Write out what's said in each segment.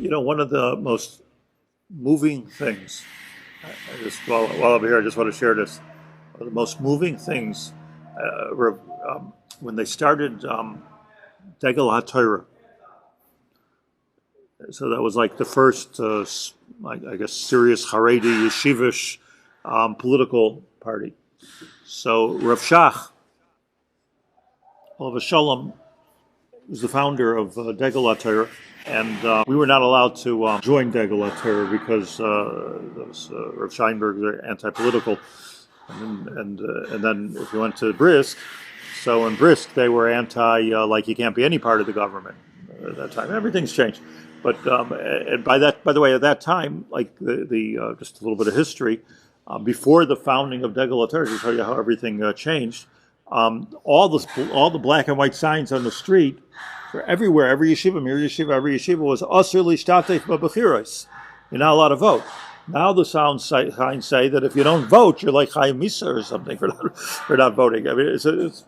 one of the most moving things, while I'm here, I just want to share this. One of the most moving things were when they started Degel HaTorah. So that was like the first, I guess, serious Haredi yeshivish political party. So Rav Shach, Olav Shalom, was the founder of Degel HaTorah, and we were not allowed to join Degel HaTorah because Rav Scheinberg, they're anti-political, and then if you went to Brisk, so in Brisk they were anti, like you can't be any part of the government at that time. Everything's changed, but and by the way, at that time, like the just a little bit of history, before the founding of Degel HaTorah, to tell you how everything changed. All the black and white signs on the street, for everywhere, every yeshiva, every yeshiva was asur lishtatef b'bechiros. You're not allowed to vote. Now the signs say that if you don't vote, you're like Chaim Misa or something for not voting. I mean, it's asur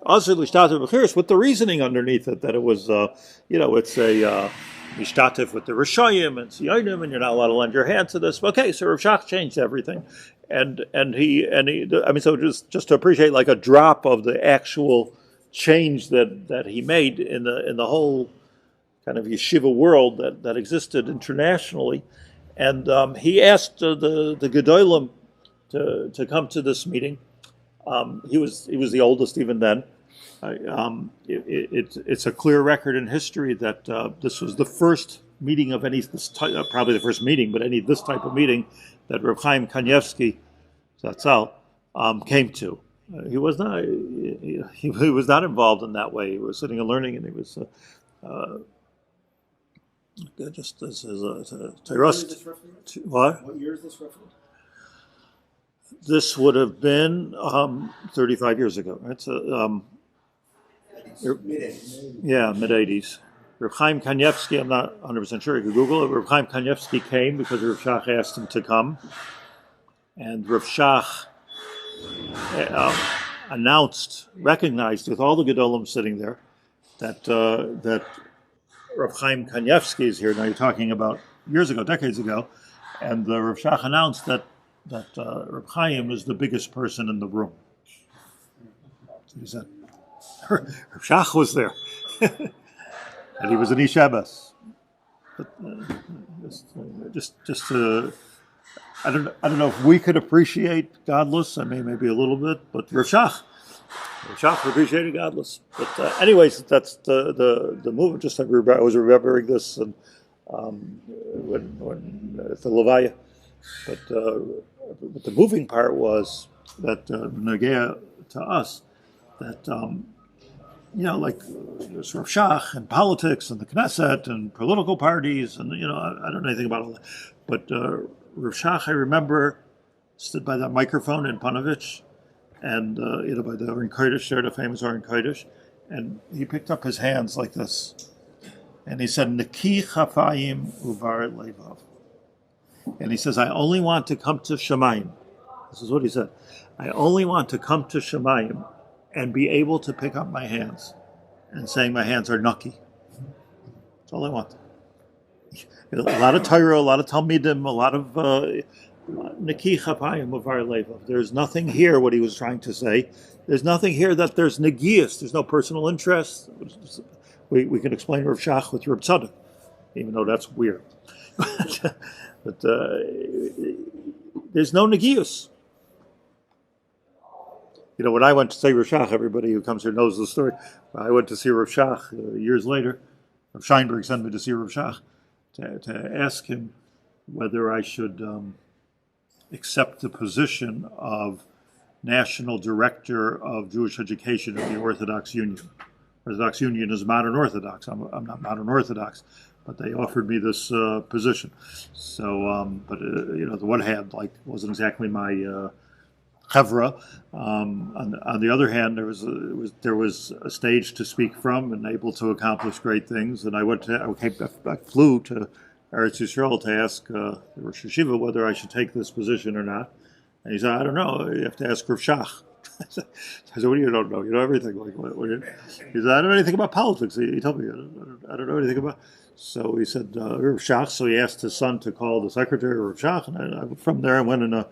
lishtatef b'bechiros with the reasoning underneath it that it was, it's a mishtatef with the Rishoyim and Sionim, and you're not allowed to lend your hand to this. Okay, so Rav Shach changed everything. And he I mean, so just to appreciate like a drop of the actual change that he made in the whole kind of yeshiva world that existed internationally, and he asked the Gedolim to come to this meeting. He was the oldest even then. It's a clear record in history that this was the first meeting of any this type, probably the first meeting, but any this type of meeting that Reb Chaim Kanievsky Zatzal came to. He was not involved in that way. He was sitting and learning, and he was just as a terrorist. What? What year is this roughly? This would have been 35 years ago, right? So, mid-80s. Yeah, mid-80s. Reb Chaim Kanievsky, I'm not 100% sure, you could Google it. Reb Chaim Kanievsky came because Rav Shach asked him to come. And Rav Shach recognized with all the Gedolim sitting there, that Rav Chaim Kanievsky is here. Now you're talking about years ago, decades ago. And Rav Shach announced that Rav Chaim is the biggest person in the room. So he said, Rav Shach was there. And he was an Ish Abbas. But just to, I don't know if we could appreciate godless. I mean, maybe a little bit, but Rav Shach appreciated godless. But anyways, that's the movement. Just like I was remembering this and when the Levaya. But the moving part was that Nagea to us that. Like there's Rav Shach and politics and the Knesset and political parties and I don't know anything about all that, but Rav Shach, I remember, stood by that microphone in Panovich, and by the Oren Kodesh there, the famous Oren Kodesh, and he picked up his hands like this, and he said, "Neki chafayim uvar levav," and he says, "I only want to come to Shemayim." This is what he said. I only want to come to Shemayim and be able to pick up my hands and saying my hands are nucky. That's all I want. A lot of Torah, a lot of Talmidim, a lot of Neki Chapayim Mavar Levav. There's nothing here, what he was trying to say. There's nothing here that there's Negias. There's no personal interest. We can explain Rav Shach with Reb Tzadok, even though that's weird. But there's no Negias. When I went to see Rav Shach, everybody who comes here knows the story. I went to see Rav Shach years later. Rav Scheinberg sent me to see Rav Shach to ask him whether I should accept the position of National Director of Jewish Education of the Orthodox Union. Orthodox Union is modern Orthodox. I'm not modern Orthodox, but they offered me this position. So, but the one hand, wasn't exactly my chevra. On the other hand, there was a stage to speak from and able to accomplish great things. And I flew to Eretz Yisrael to ask Rosh Hashiva whether I should take this position or not. And he said, "I don't know. You have to ask Rav Shach." I said, what do you don't know? You know everything. Like, he said, I don't know anything about politics. He told me, I don't know anything about. So he said, Rav Shach. So he asked his son to call the secretary of Rav Shach, and from there I went in a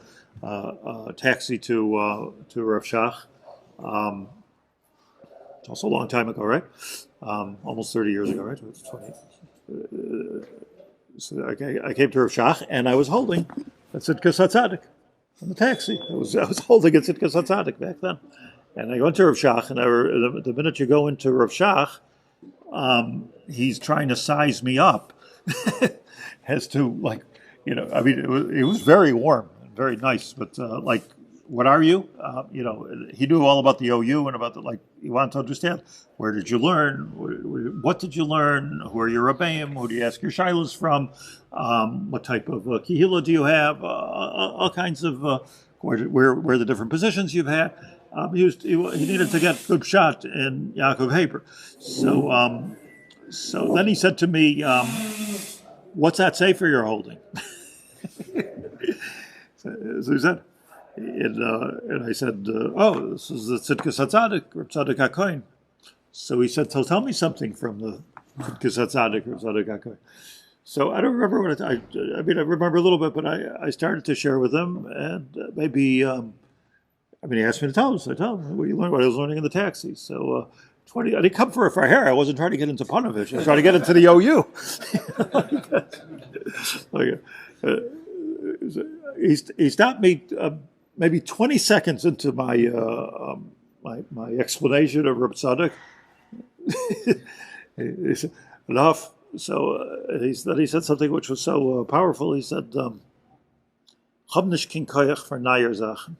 taxi to Rav Shach. It's also a long time ago, right? Almost 30 years ago, right? It was 20. So I came to Rav Shach, and I was holding a Tzidkas Hatzadik in the taxi. I was holding a Tzidkas Hatzadik back then. And I went to Rav Shach, and the minute you go into Rav Shach, he's trying to size me up as to, like, I mean, it was very warm and very nice, but like, what are you? He knew all about the OU and about he wanted to understand, where did you learn? What did you learn? Who are your Rebbeim? Who do you ask your shilas from? What type of Kehillah do you have? All kinds of, where the different positions you've had. He needed to get good shot in Yaacov Haber. So then he said to me, what's that sefer you're holding? So he said, and I said, this is the Tzidkas Hatzadik, or Tzaddik HaKohen. So he said, so tell me something from the Tzidkas Hatzadik, or Tzaddik HaKohen. So I don't remember what I remember a little bit, but I started to share with him, and maybe, he asked me to tell him, so I told him what you learned, what I was learning in the taxi. So, I didn't come for hair. I wasn't trying to get into Panovich. I was trying to get into the OU. He stopped me maybe 20 seconds into my my explanation of Reb Tzaddik. He said, enough. So he said something which was so powerful. He said, "Hab nicht kein Koyach for neue Sachen."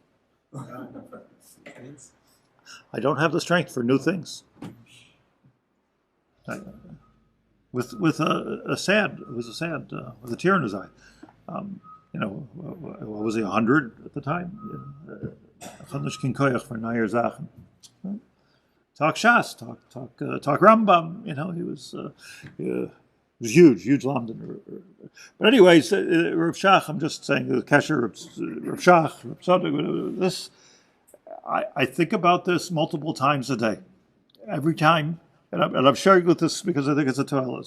I don't have the strength for new things. With a tear in his eye. What was he, 100 at the time? Talk Shas, talk Rambam. He was huge London. But anyways, Rav Shach, I'm just saying the Kesher, Rav Shach, Rav Tzaddik, this. I think about this multiple times a day. Every time, and I'm sharing with this because I think it's a Torah.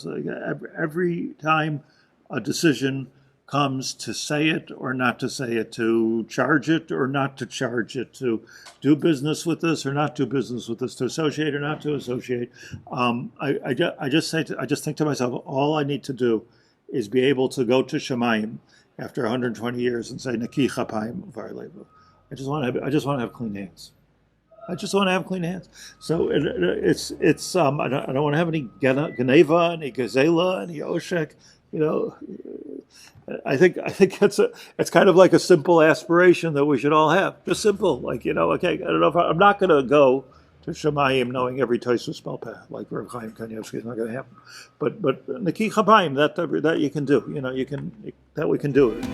Every time a decision comes to say it or not to say it, to charge it or not to charge it, to do business with this or not do business with this, to associate or not to associate, I just think to myself, all I need to do is be able to go to Shemayim after 120 years and say Neki Chapayim Varlevu. I just want to have clean hands. I just want to have clean hands. So it's I don't want to have any Geneva, any Gazela, any Oshek. I think it's kind of like a simple aspiration that we should all have. Just simple, okay. I don't know if I'm not going to go to Shemayim knowing every Tosfos spell path like Rav Chaim Kanievsky is not going to happen. But Neki Chapayim that you can do. That we can do it.